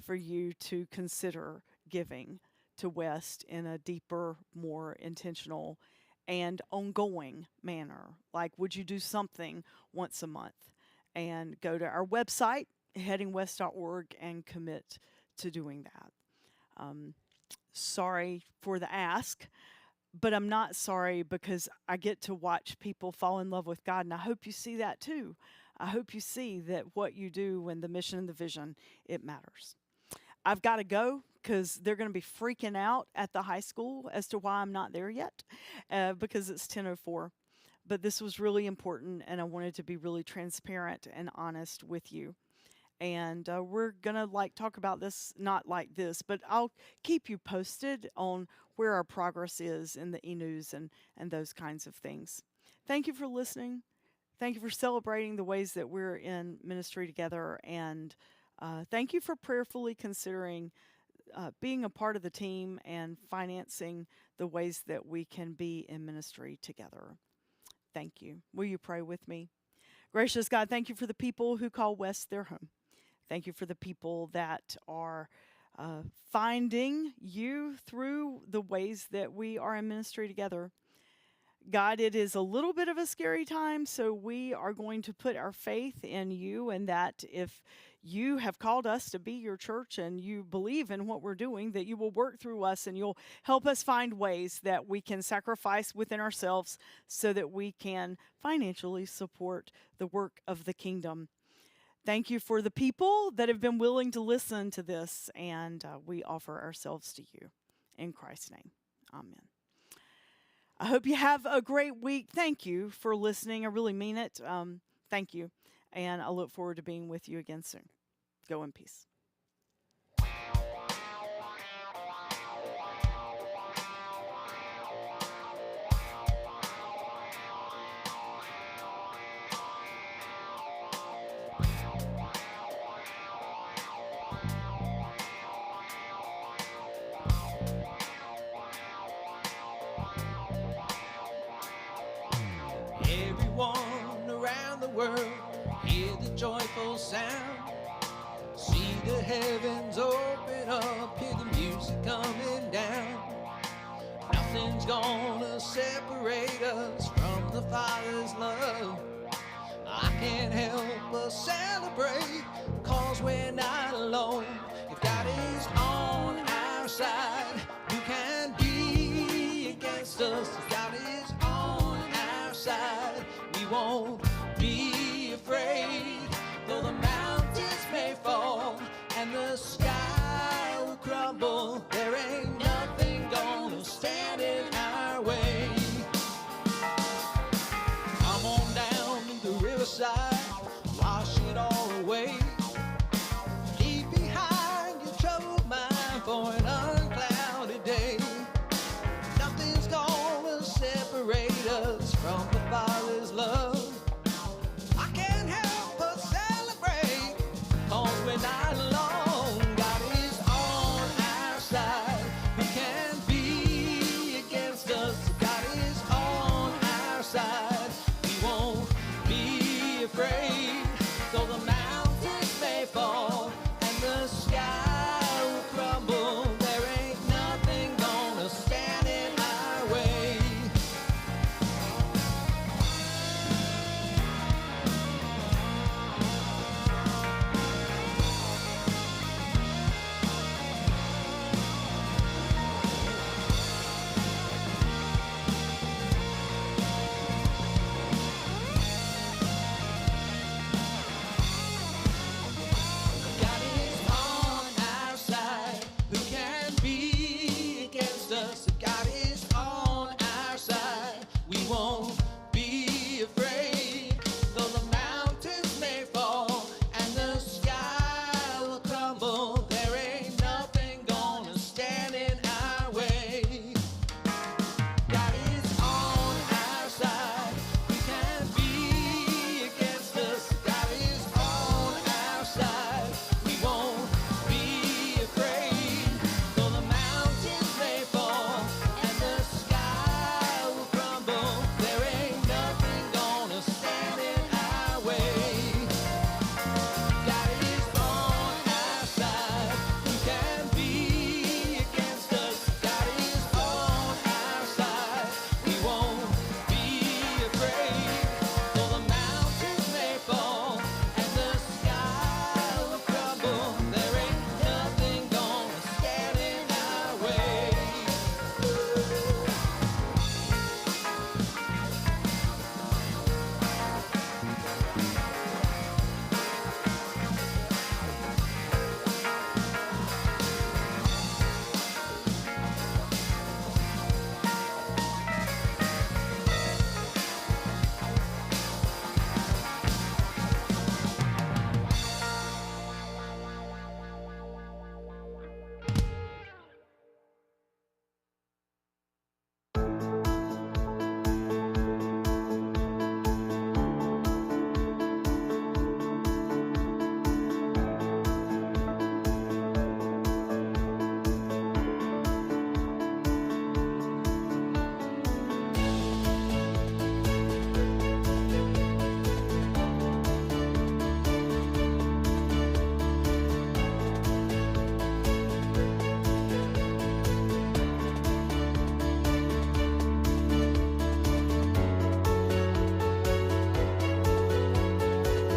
for you to consider giving to West in a deeper, more intentional and ongoing manner. Would you do something once a month? And go to our website, headingwest.org, and commit to doing that. Sorry for the ask, but I'm not sorry because I get to watch people fall in love with God, and I hope you see that too. I hope you see that what you do and the mission and the vision, it matters. I've got to go because they're going to be freaking out at the high school as to why I'm not there yet because it's 10:04. But this was really important, and I wanted to be really transparent and honest with you. And we're going to talk about this, not like this, but I'll keep you posted on where our progress is in the e-news and those kinds of things. Thank you for listening. Thank you for celebrating the ways that we're in ministry together. And thank you for prayerfully considering being a part of the team and financing the ways that we can be in ministry together. Thank you. Will you pray with me? Gracious God, thank you for the people who call West their home. Thank you for the people that are finding you through the ways that we are in ministry together. God, it is a little bit of a scary time, so we are going to put our faith in you, and that if you have called us to be your church and you believe in what we're doing, that you will work through us and you'll help us find ways that we can sacrifice within ourselves so that we can financially support the work of the kingdom. Thank you for the people that have been willing to listen to this, and we offer ourselves to you. In Christ's name, amen. I hope you have a great week. Thank you for listening. I really mean it. Thank you. And I look forward to being with you again soon. Go in peace. joyful sound. See the heavens open up, hear the music coming down. Nothing's gonna separate us from the Father's love. I can't help but celebrate, 'cause we're not alone. If God is on our side, who can be against us? If God is on our side, we won't